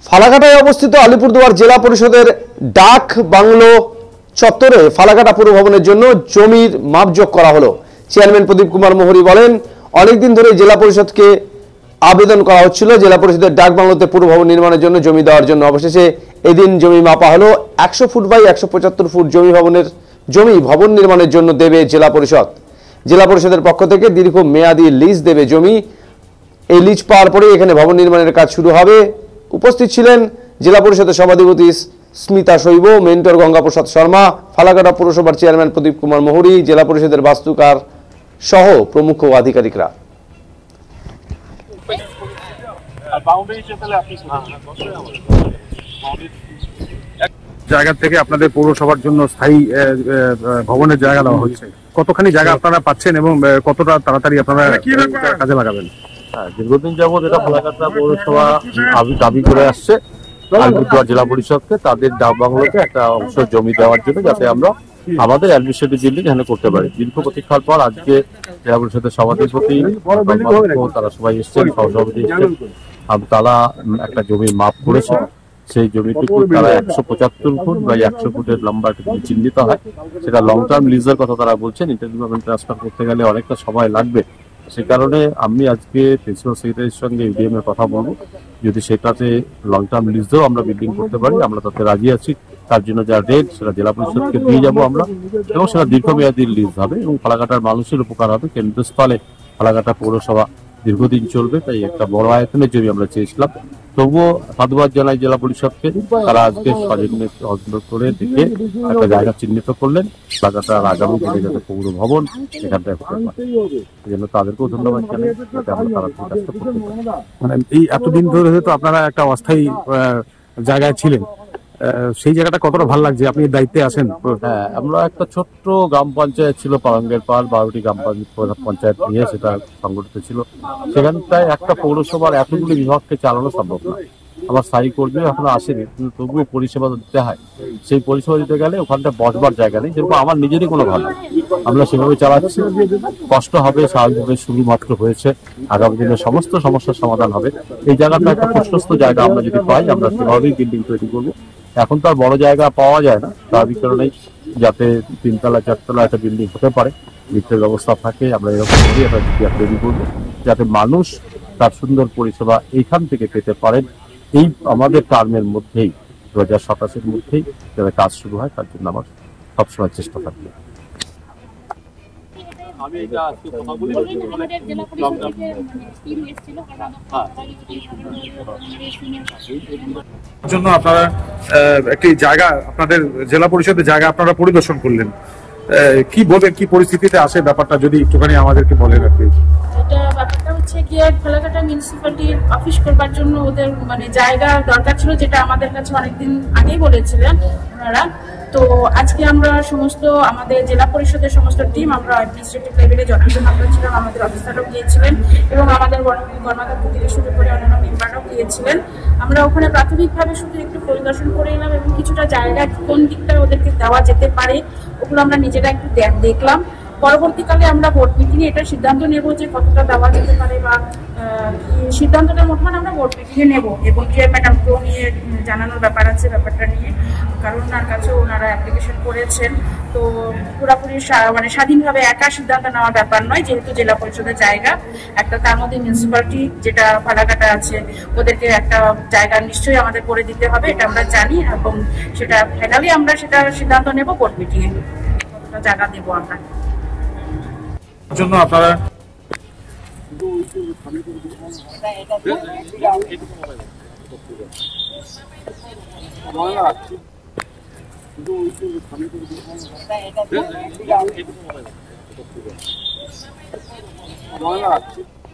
ফালাকাটায় অবস্থিত আলিপুরদুয়ার জেলা পরিষদের ডাক বাংলো চত্বরে ফালাকাটা পুর ভবনের জন্য জমির মাপজোক করা হলো। চেয়ারম্যান প্রদীপ কুমার মোহরি বলেন, অনেকদিন ধরে জেলা পরিষদকে আবেদন করা হচ্ছিল জেলা পরিষদের ডাক বাংলোতে পুর ভবন নির্মাণের জন্য জমি দেওয়ার জন্য। অবশেষে এদিন জমি মাপা হলো। 100 ফুট বাই 175 ফুট জমি ভবন নির্মাণের জন্য দেবে জেলা পরিষদ। জেলা পরিষদের পক্ষ থেকে দীর্ঘ মেয়াদী লিজ দেবে জমি। এই লিজ পাওয়ার পরে এখানে ভবন নির্মাণের কাজ শুরু হবে। উপস্থিত ছিলেন জেলা পরিষদের সভাধিপতি স্মিতা শৈব, মেন্টর গঙ্গাপ্রসাদ শর্মা, ফালাকাটা পৌরসভার চেয়ারম্যান প্রদীপ কুমার মোহরি, জেলা পরিষদের বাস্তুকার সহ প্রমুখ আধিকারিকরা। জায়গা থেকে আপনাদের পৌরসভার জন্য স্থায়ী ভবনের জায়গা দেওয়া হচ্ছে, কতখানি জায়গা আপনারা পাচ্ছেন এবং কতটা তাড়াতাড়ি আপনারা কাজে লাগাবেন? দীর্ঘদিন যাবৎ এটা ফালাকাটা পৌরসভা দাবি করে আসছে আলিপুরদুয়ার জেলা পরিষদকে তাদের ডাক বাংলোতে একটা অংশ জমি দেওয়ার জন্য, যাতে আমরা আমাদের অ্যাডমিনিস্ট্রেটিভ বিল্ডিং এখানে করতে পারি। দীর্ঘ প্রতীক্ষার পর আজকে জেলা পরিষদের সভাধিপতি তারা সবাই এসছেন, সহসভাপতি এসছেন, তারা একটা জমি মাপ করেছে। সেই জমিটুকু তারা 175 ফুট বা 100 ফুটের লম্বা চিহ্নিত হয়। সেটা লং টার্ম লিজের কথা তারা বলছেন। ইন্টারডিপার্টমেন্ট ট্রান্সফার করতে গেলে অনেকটা সময় লাগবে। সে কারণে আমি আজকে প্রিন্সিপাল সেক্রেটারির সঙ্গে ইউডিএম এর কথা বলবো, যদি সেটাতে লং টার্ম লিজেও আমরা বিল্ডিং করতে পারি আমরা তাতে রাজি আছি। তার জন্য যা রেট সেটা জেলা পরিষদকে দিয়ে যাবো আমরা, এবং সেটা দীর্ঘমেয়াদী লিজ হবে এবং ফালাকাটার মানুষের উপকার হবে। কেন্দ্রস্থলে ফালাকাটা পৌরসভা দীর্ঘদিন চলবে, তাই একটা বড় আয়তনের জমি আমরা চেয়েছিলাম। তবুও সাধুবাদ জানাই জেলা পরিষদকে, তারা আজকে সচেতন করে দেখে একটা জায়গা চিহ্নিত করলেন ফালাকাটার আগামী দিনে যাতে পৌর ভবন এখানটায় হতে পারে। এই জন্য তাদেরকেও ধন্যবাদ জানাই, যাতে আমরা তাড়াতাড়ি কাজটা করতে পারি। মানে এই এতদিন ধরে হয়তো আপনারা একটা অস্থায়ী জায়গায় ছিলেন, সেই জায়গাটা কতটা ভালো লাগছে আপনি দায়িত্বে আছেন? হ্যাঁ, আমরা একটা ছোট্ট গ্রাম পঞ্চায়েত ছিল পালঙ্গের পাল, 12টি গ্রাম পঞ্চায়েত নিয়ে সেটা সংগঠিত ছিল। সেখানটায় একটা পৌরসভার এতগুলি বিভাগকে চালানো সম্ভব না। আমার স্থায়ী কর্মী এখনো আসেনি, কিন্তু তবুও পরিষেবা দিতে হয়। সেই পরিষেবা দিতে গেলে ওখানটা বসবার জায়গা নেই, যেরকম আমার নিজেরই কোনো ভালো। আমরা সেভাবে চালাচ্ছি, কষ্ট হবে স্বাভাবিকভাবে, শুরুমাত্র হয়েছে। আগামী দিনে সমস্ত সমস্যার সমাধান হবে। এই জায়গাটা একটা প্রশস্ত জায়গা আমরা যদি পাই, আমরা সেভাবেই বিল্ডিং তৈরি করবো। এখন তো আর বড় জায়গা পাওয়া যায় না, স্বাভাবিক কারণেই যাতে 3 তলা 4 তলা একটা বিল্ডিং হতে পারে, লিফটের ব্যবস্থা থাকে। আমরা এরকম করি একটা তৈরি করবো, যাতে মানুষ তার সুন্দর পরিষেবা এইখান থেকে পেতে পারেন। এই আমাদের টার্মের মধ্যেই 2027-এর মধ্যেই যাতে কাজ শুরু হয়, তার জন্য আমার সবসময় চেষ্টা থাকবে। জন্য আপনারা একটি জায়গা, আপনাদের জেলা পরিষদের জায়গা আপনারা পরিদর্শন করলেন, কি বলবেন, কি পরিস্থিতিতে আসে ব্যাপারটা যদি একটুখানি আমাদেরকে বলেন আর কি? এটা ব্যাপারটা হচ্ছে গিয়ে ফালাকাটা মিউনিসিপ্যালিটির অফিস করবার জন্য ওদের জায়গা দরকার ছিল, যেটা আমাদের কাছে অনেকদিন আগেই বলেছিলেন ওনারা। তো আজকে আমরা সমস্ত আমাদের জেলা পরিষদের সমস্ত টিম আমরা অ্যাডমিনিস্ট্রেটিভ লেভেলে যতজন আমরা ছিলাম, আমাদের অফিসাররাও গিয়েছিলেন এবং আমাদের কর্মকর্তা থেকে শুরু করে অন্যান্য মেম্বাররাও গিয়েছিলেন। আমরা ওখানে প্রাথমিকভাবে শুধু একটু পরিদর্শন করে এলাম এবং কিছুটা জায়গা কোন দিকটা ওদেরকে দেওয়া যেতে পারে ওগুলো আমরা নিজেরা একটু দেখলাম। পরবর্তীকালে আমরা বোর্ড মিটিংয়ে এটা সিদ্ধান্ত নেব যে কতটা দেওয়া যেতে পারে, বা সিদ্ধান্তটা মোটামুটি আমরা বোর্ড মিটিংয়ে নেব এবং ম্যাডামকেও নিয়ে জানানোর ব্যাপার আছে ব্যাপারটা নিয়ে, কারণ ওনার কাছেও ওনারা অ্যাপ্লিকেশন করেছেন। তো পুরোপুরি স্বাধীনভাবে একা সিদ্ধান্ত নেওয়ার ব্যাপার নয়, যেহেতু জেলা পরিষদের জায়গা একটা, তার মধ্যে মিউনিসিপ্যালিটি যেটা ফালাকাটা আছে ওদেরকে একটা জায়গা নিশ্চয়ই আমাদের করে দিতে হবে, এটা আমরা জানি এবং সেটা ফাইনালি আমরা সেটা সিদ্ধান্ত নেব বোর্ড মিটিংয়ে কতটা জায়গা দেবো আমরা। জন্য আপনারা